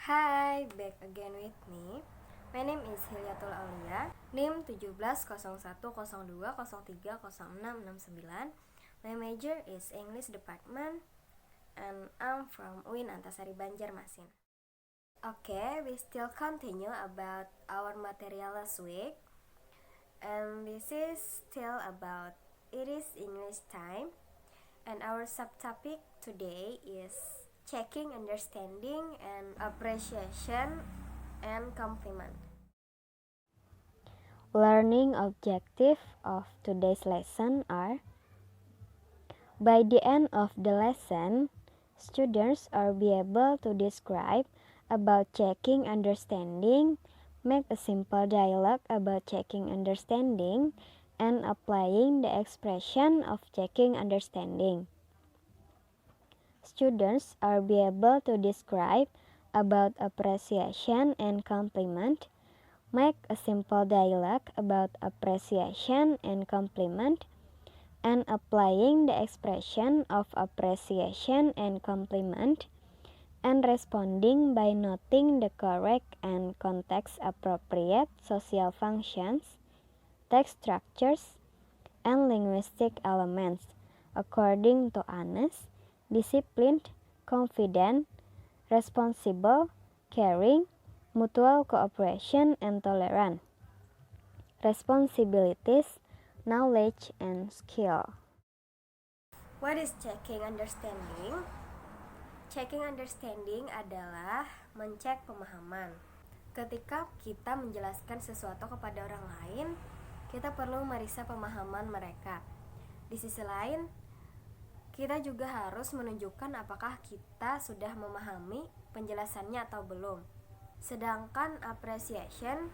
Hi, back again with me. My name is Hilyatul Aulia, NIM 170102030669. My major is English Department and I'm from UIN Antasari Banjarmasin. Okay, we still continue about our material last week. And this is still about it is English time. And our subtopic today is checking understanding and appreciation and compliment. Learning objective of today's lesson are: by the end of the lesson, students are be able to describe about checking understanding, make a simple dialogue about checking understanding, and applying the expression of checking understanding. Students are be able to describe about appreciation and compliment, make a simple dialogue about appreciation and compliment, and applying the expression of appreciation and compliment, and responding by noting the correct and context-appropriate social functions, text structures, and linguistic elements according to honest, disciplined, confident, responsible, caring, mutual cooperation, and tolerant. Responsibilities, knowledge, and skill. What is checking understanding? Checking understanding adalah mencek pemahaman. Ketika kita menjelaskan sesuatu kepada orang lain, kita perlu meriksa pemahaman mereka. Di sisi lain, kita juga harus menunjukkan apakah kita sudah memahami penjelasannya atau belum. Sedangkan appreciation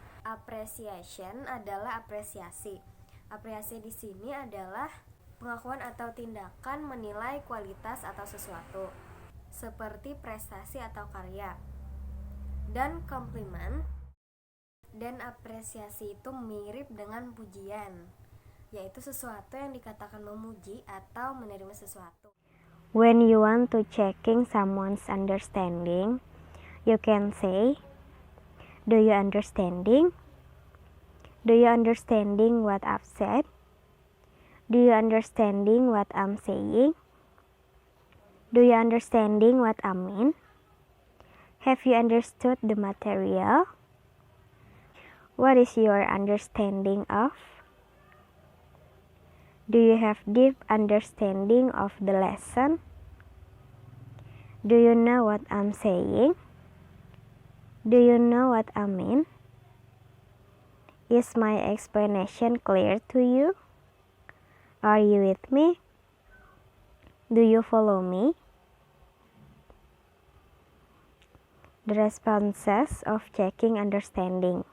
adalah apresiasi. Apresiasi di sini adalah pengakuan atau tindakan menilai kualitas atau sesuatu, seperti prestasi atau karya. Dan komplimen dan apresiasi itu mirip dengan pujian, yaitu sesuatu yang dikatakan memuji atau menerima sesuatu. When you want to checking someone's understanding, you can say, "Do you understanding? Do you understanding what I've said? Do you understanding what I'm saying? Do you understanding what I mean? Have you understood the material? What is your understanding of? Do you have deep understanding of the lesson? Do you know what I'm saying? Do you know what I mean? Is my explanation clear to you? Are you with me? Do you follow me?" The responses of checking understanding.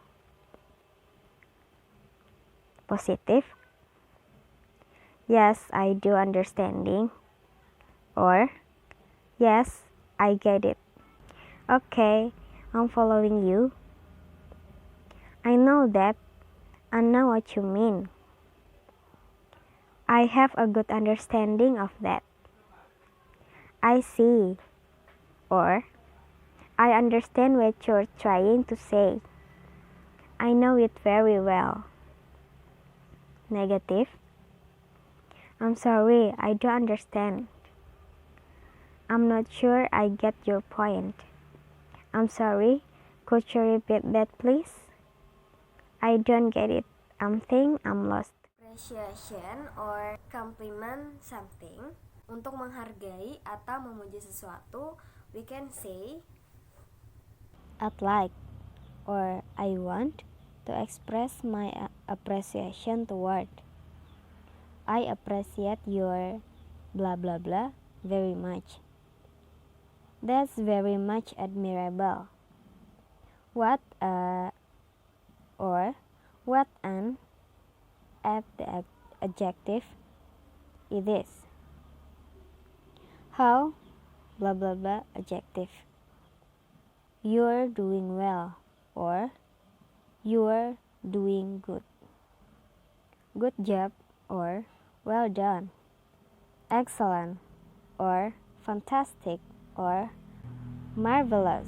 Positive. Yes, I do understanding. Or, yes, I get it. Okay, I'm following you. I know that. I know what you mean. I have a good understanding of that. I see. Or, I understand what you're trying to say. I know it very well. Negative. I'm sorry, I don't understand. I'm not sure I get your point. I'm sorry, could you repeat that please? I don't get it. I'm lost. Appreciation or compliment something. Untuk menghargai atau memuji sesuatu, we can say I'd like, or I want to express my appreciation toward. I appreciate your blah blah blah very much. That's very much admirable. What a, or what an, add the adjective it is. How, blah blah blah adjective. You're doing well, or you're doing good. Good job, or well done. Excellent, or fantastic, or marvelous.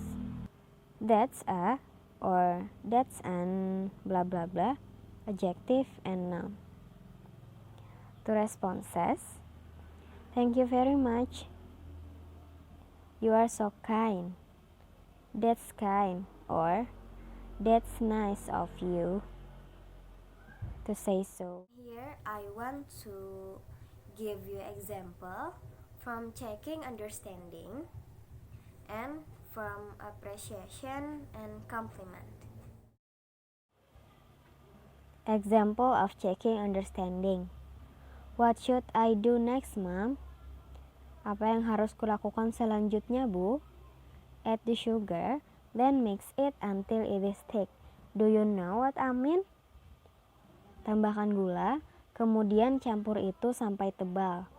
That's a or that's an blah blah blah, adjective and noun. To responses, thank you very much. You are so kind. That's kind or that's nice of you to say so. Here I want to give you example from checking understanding and from appreciation and compliment. Example of checking understanding. What should I do next, Mom? Apa yang harus kulakukan selanjutnya, Bu? Add the sugar, then mix it until it is thick. Do you know what I mean? Tambahkan gula, kemudian campur itu sampai tebal.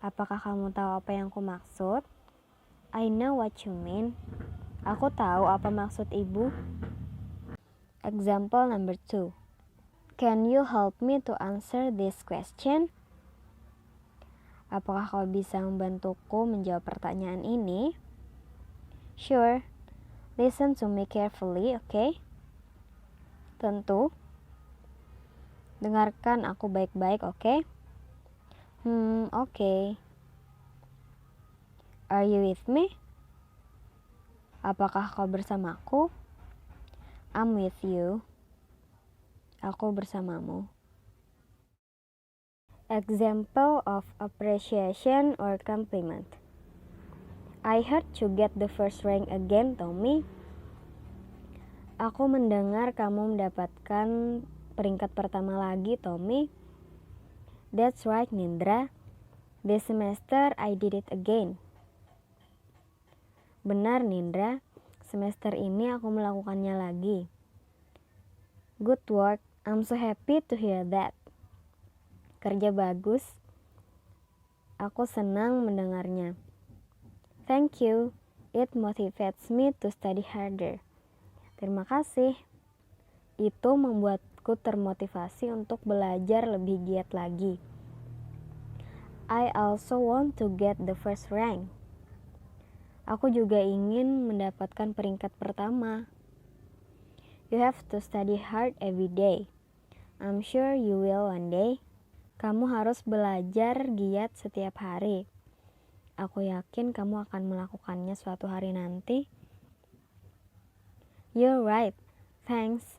Apakah kamu tahu apa yang kumaksud? I know what you mean. Aku tahu apa maksud ibu. Example number 2. Can you help me to answer this question? Apakah kau bisa membantuku menjawab pertanyaan ini? Sure. Listen to me carefully, okay? Tentu. Dengarkan aku baik-baik, okay? Okay. Are you with me? Apakah kau bersamaku? I'm with you. Aku bersamamu. Example of appreciation or compliment. I heard you get the first rank again, Tommy. Aku mendengar kamu mendapatkan peringkat pertama lagi, Tommy. That's right, Nindra. This semester I did it again. Benar, Nindra. Semester ini aku melakukannya lagi. Good work. I'm so happy to hear that. Kerja bagus. Aku senang mendengarnya. Thank you. It motivates me to study harder. Terima kasih. Itu membuatku termotivasi untuk belajar lebih giat lagi. I also want to get the first rank. Aku juga ingin mendapatkan peringkat pertama. You have to study hard every day. I'm sure you will one day. Kamu harus belajar giat setiap hari. Aku yakin kamu akan melakukannya suatu hari nanti. You're right. Thanks.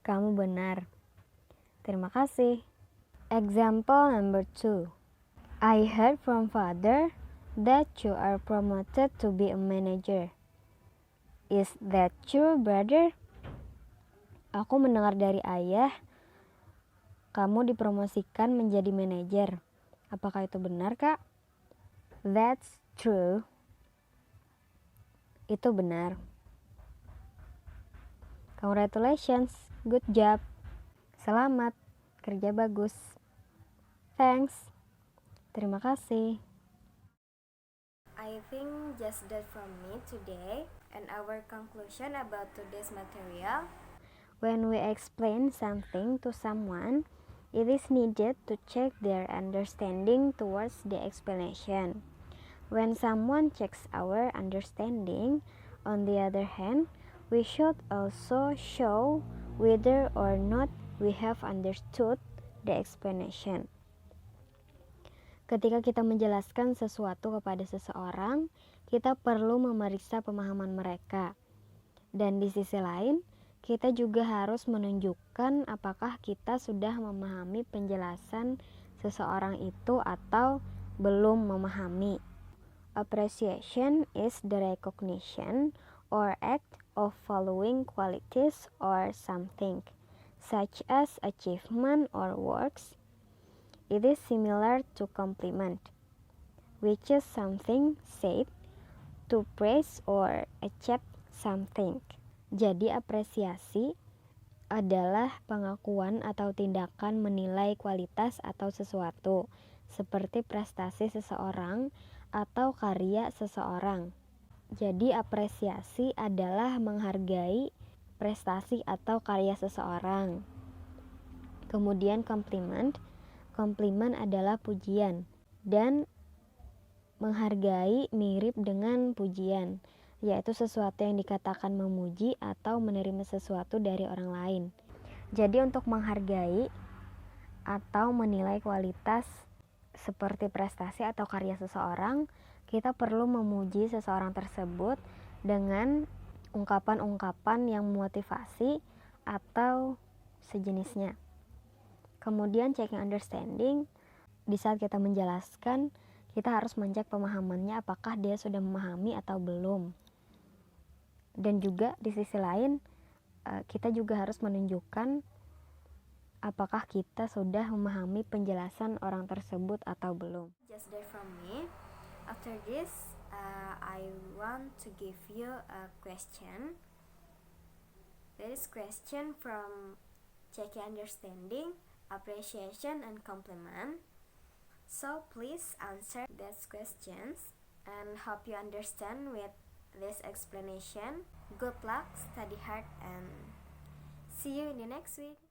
Kamu benar. Terima kasih. Example number 2. I heard from father that you are promoted to be a manager. Is that true, brother? Aku mendengar dari ayah, kamu dipromosikan menjadi manajer. Apakah itu benar, Kak? That's true. Itu benar. Congratulations. Good job. Selamat. Kerja bagus. Thanks. Terima kasih. I think just that from me today and our conclusion about today's material. When we explain something to someone, it is needed to check their understanding towards the explanation. When someone checks our understanding, on the other hand, we should also show whether or not we have understood the explanation. Ketika kita menjelaskan sesuatu kepada seseorang, kita perlu memeriksa pemahaman mereka. Dan di sisi lain, kita juga harus menunjukkan apakah kita sudah memahami penjelasan seseorang itu atau belum memahami. Appreciation is the recognition or act of following qualities or something, such as achievement or works. It is similar to compliment, which is something said to praise or accept something. Jadi apresiasi adalah pengakuan atau tindakan menilai kualitas atau sesuatu, seperti prestasi seseorang atau karya seseorang. Jadi apresiasi adalah menghargai prestasi atau karya seseorang. Kemudian komplimen adalah pujian dan menghargai mirip dengan pujian. yaitu sesuatu yang dikatakan memuji atau menerima sesuatu dari orang lain. Jadi untuk menghargai atau menilai kualitas seperti prestasi atau karya seseorang, kita perlu memuji seseorang tersebut dengan ungkapan-ungkapan yang memotivasi atau sejenisnya. Kemudian checking understanding, di saat kita menjelaskan, kita harus mencek pemahamannya apakah dia sudah memahami atau belum. Dan juga di sisi lain, kita juga harus menunjukkan apakah kita sudah memahami penjelasan orang tersebut atau belum. Just that from me. After this, I want to give you a question. There is question from checking understanding, appreciation, and compliment. So please answer these questions and hope you understand with this explanation. Good luck, study hard, and see you in the next week.